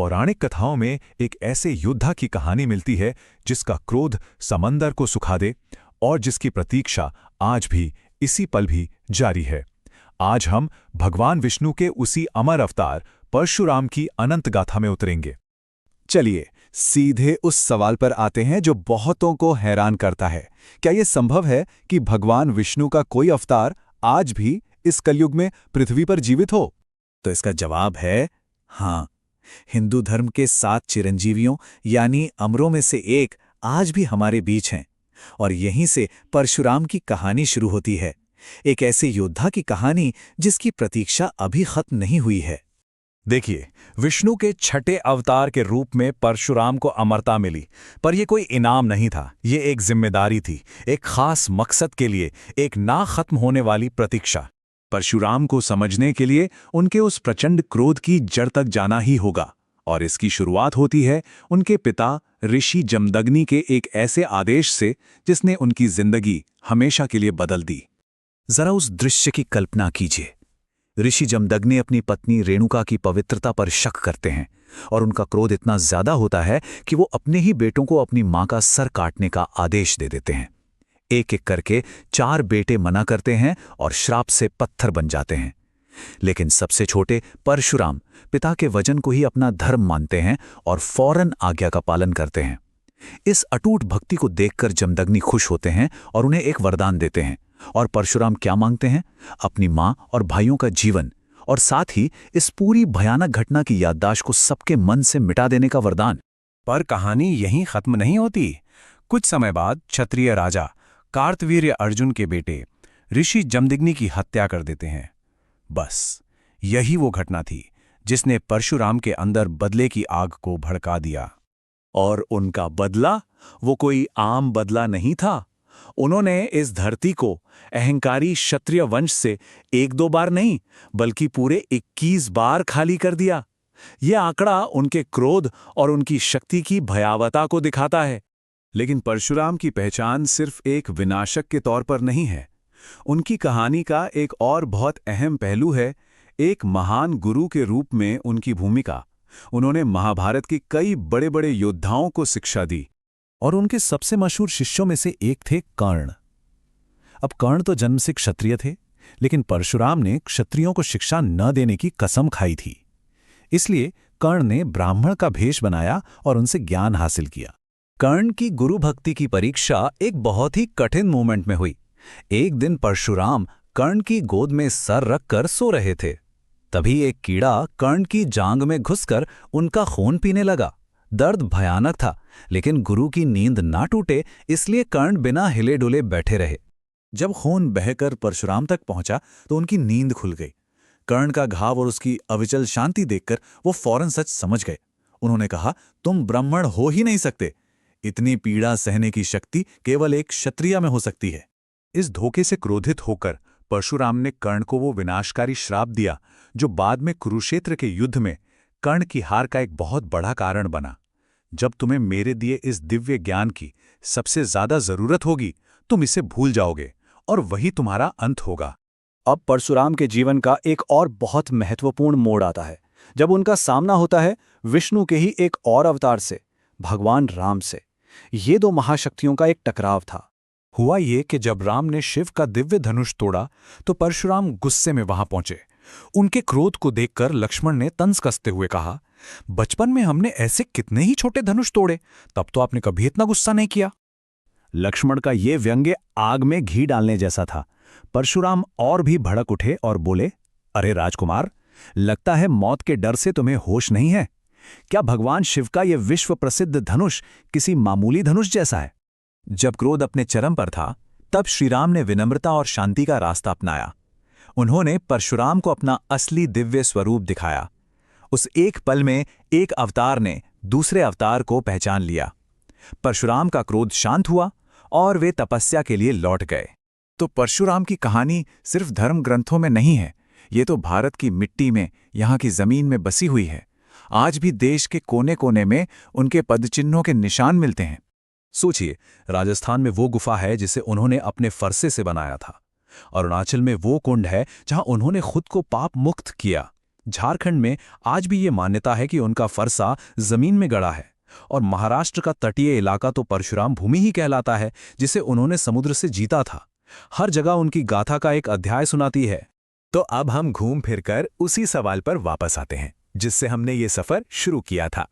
पौराणिक कथाओं में एक ऐसे योद्धा की कहानी मिलती है जिसका क्रोध समंदर को सुखा दे और जिसकी प्रतीक्षा आज भी इसी पल भी जारी है। आज हम भगवान विष्णु के उसी अमर अवतार परशुराम की अनंत गाथा में उतरेंगे। चलिए सीधे उस सवाल पर आते हैं जो बहुतों को हैरान करता है। क्या यह संभव है कि भगवान विष्णु का कोई अवतार आज भी इस कलयुग में पृथ्वी पर जीवित हो? तो इसका जवाब है हाँ। हिंदू धर्म के 7 चिरंजीवियों यानी अमरों में से एक आज भी हमारे बीच हैं। और यहीं से परशुराम की कहानी शुरू होती है, एक ऐसे योद्धा की कहानी जिसकी प्रतीक्षा अभी खत्म नहीं हुई है। देखिए, विष्णु के छठे अवतार के रूप में परशुराम को अमरता मिली, पर यह कोई इनाम नहीं था। ये एक जिम्मेदारी थी, एक खास मकसद के लिए, एक ना खत्म होने वाली प्रतीक्षा। परशुराम को समझने के लिए उनके उस प्रचंड क्रोध की जड़ तक जाना ही होगा, और इसकी शुरुआत होती है उनके पिता ऋषि जमदग्नि के एक ऐसे आदेश से जिसने उनकी जिंदगी हमेशा के लिए बदल दी। जरा उस दृश्य की कल्पना कीजिए। ऋषि जमदग्नि अपनी पत्नी रेणुका की पवित्रता पर शक करते हैं और उनका क्रोध इतना ज्यादा होता है कि वो अपने ही बेटों को अपनी मां का सर काटने का आदेश दे देते हैं। एक एक करके 4 बेटे मना करते हैं और श्राप से पत्थर बन जाते हैं। लेकिन सबसे छोटे परशुराम पिता के वचन को ही अपना धर्म मानते हैं और फौरन आज्ञा का पालन करते हैं। इस अटूट भक्ति को देखकर जमदग्नि खुश होते हैं और उन्हें एक वरदान देते हैं। और परशुराम क्या मांगते हैं? अपनी मां और भाइयों का जीवन और साथ ही इस पूरी भयानक घटना की याददाश्त को सबके मन से मिटा देने का वरदान। पर कहानी यहीं खत्म नहीं होती। कुछ समय बाद क्षत्रिय राजा कार्तवीर्य अर्जुन के बेटे ऋषि जमदग्नि की हत्या कर देते हैं। बस यही वो घटना थी जिसने परशुराम के अंदर बदले की आग को भड़का दिया। और उनका बदला वो कोई आम बदला नहीं था। उन्होंने इस धरती को अहंकारी क्षत्रिय वंश से 1-2 बार नहीं बल्कि पूरे 21 बार खाली कर दिया। यह आंकड़ा उनके क्रोध और उनकी शक्ति की भयावहता को दिखाता है। लेकिन परशुराम की पहचान सिर्फ एक विनाशक के तौर पर नहीं है। उनकी कहानी का एक और बहुत अहम पहलू है, एक महान गुरु के रूप में उनकी भूमिका। उन्होंने महाभारत के कई बड़े बड़े योद्धाओं को शिक्षा दी और उनके सबसे मशहूर शिष्यों में से एक थे कर्ण। अब कर्ण तो जन्म से क्षत्रिय थे, लेकिन परशुराम ने क्षत्रियों को शिक्षा न देने की कसम खाई थी। इसलिए कर्ण ने ब्राह्मण का भेष बनाया और उनसे ज्ञान हासिल किया। कर्ण की गुरु भक्ति की परीक्षा एक बहुत ही कठिन मोमेंट में हुई। एक दिन परशुराम कर्ण की गोद में सर रखकर सो रहे थे। तभी एक कीड़ा कर्ण की जांघ में घुसकर उनका खून पीने लगा। दर्द भयानक था, लेकिन गुरु की नींद ना टूटे इसलिए कर्ण बिना हिले डुले बैठे रहे। जब खून बहकर परशुराम तक पहुंचा तो उनकी नींद खुल गई। कर्ण का घाव और उसकी अविचल शांति देखकर वो फौरन सच समझ गए। उन्होंने कहा, तुम ब्राह्मण हो ही नहीं सकते। इतनी पीड़ा सहने की शक्ति केवल एक क्षत्रिय में हो सकती है। इस धोखे से क्रोधित होकर परशुराम ने कर्ण को वो विनाशकारी श्राप दिया जो बाद में कुरुक्षेत्र के युद्ध में कर्ण की हार का एक बहुत बड़ा कारण बना। जब तुम्हें मेरे दिए इस दिव्य ज्ञान की सबसे ज्यादा जरूरत होगी, तुम इसे भूल जाओगे और वही तुम्हारा अंत होगा। अब परशुराम के जीवन का एक और बहुत महत्वपूर्ण मोड़ आता है, जब उनका सामना होता है विष्णु के ही एक और अवतार से, भगवान राम से। ये 2 महाशक्तियों का एक टकराव था। हुआ ये कि जब राम ने शिव का दिव्य धनुष तोड़ा तो परशुराम गुस्से में वहां पहुंचे। उनके क्रोध को देखकर लक्ष्मण ने तंज कसते हुए कहा, बचपन में हमने ऐसे कितने ही छोटे धनुष तोड़े, तब तो आपने कभी इतना गुस्सा नहीं किया। लक्ष्मण का ये व्यंग्य आग में घी डालने जैसा था। परशुराम और भी भड़क उठे और बोले, अरे राजकुमार, लगता है मौत के डर से तुम्हें होश नहीं है। क्या भगवान शिव का यह विश्व प्रसिद्ध धनुष किसी मामूली धनुष जैसा है? जब क्रोध अपने चरम पर था, तब श्रीराम ने विनम्रता और शांति का रास्ता अपनाया। उन्होंने परशुराम को अपना असली दिव्य स्वरूप दिखाया। उस एक पल में एक अवतार ने दूसरे अवतार को पहचान लिया। परशुराम का क्रोध शांत हुआ और वे तपस्या के लिए लौट गए। तो परशुराम की कहानी सिर्फ धर्म ग्रंथों में नहीं है, ये तो भारत की मिट्टी में, यहाँ की जमीन में बसी हुई है। आज भी देश के कोने कोने में उनके पदचिन्हों के निशान मिलते हैं। सोचिए, राजस्थान में वो गुफा है जिसे उन्होंने अपने फरसे से बनाया था। अरुणाचल में वो कुंड है जहां उन्होंने खुद को पाप मुक्त किया। झारखंड में आज भी ये मान्यता है कि उनका फरसा जमीन में गड़ा है, और महाराष्ट्र का तटीय इलाका तो परशुराम भूमि ही कहलाता है, जिसे उन्होंने समुद्र से जीता था। हर जगह उनकी गाथा का एक अध्याय सुनाती है। तो अब हम घूम फिरकर उसी सवाल पर वापस आते हैं जिससे हमने ये सफर शुरू किया था।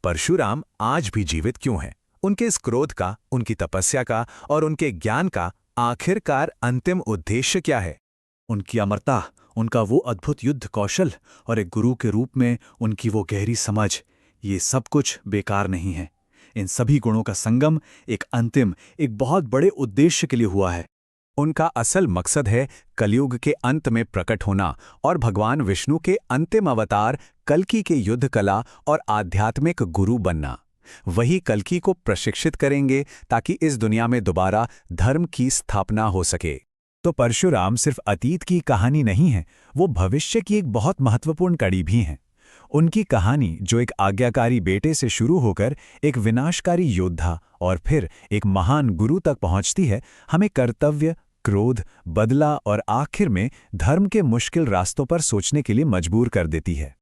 परशुराम आज भी जीवित क्यों हैं? उनके इस क्रोध का, उनकी तपस्या का और उनके ज्ञान का आखिरकार अंतिम उद्देश्य क्या है? उनकी अमरता, उनका वो अद्भुत युद्ध कौशल और एक गुरु के रूप में उनकी वो गहरी समझ, ये सब कुछ बेकार नहीं है। इन सभी गुणों का संगम एक अंतिम, एक बहुत बड़े उद्देश्य के लिए हुआ है। उनका असल मकसद है कलयुग के अंत में प्रकट होना और भगवान विष्णु के अंतिम अवतार कल्कि के युद्ध कला और आध्यात्मिक गुरु बनना। वही कल्कि को प्रशिक्षित करेंगे ताकि इस दुनिया में दोबारा धर्म की स्थापना हो सके। तो परशुराम सिर्फ अतीत की कहानी नहीं है, वो भविष्य की एक बहुत महत्वपूर्ण कड़ी भी हैं। उनकी कहानी जो एक आज्ञाकारी बेटे से शुरू होकर एक विनाशकारी योद्धा और फिर एक महान गुरु तक पहुंचती है, हमें कर्तव्य, क्रोध, बदला और आखिर में धर्म के मुश्किल रास्तों पर सोचने के लिए मजबूर कर देती है।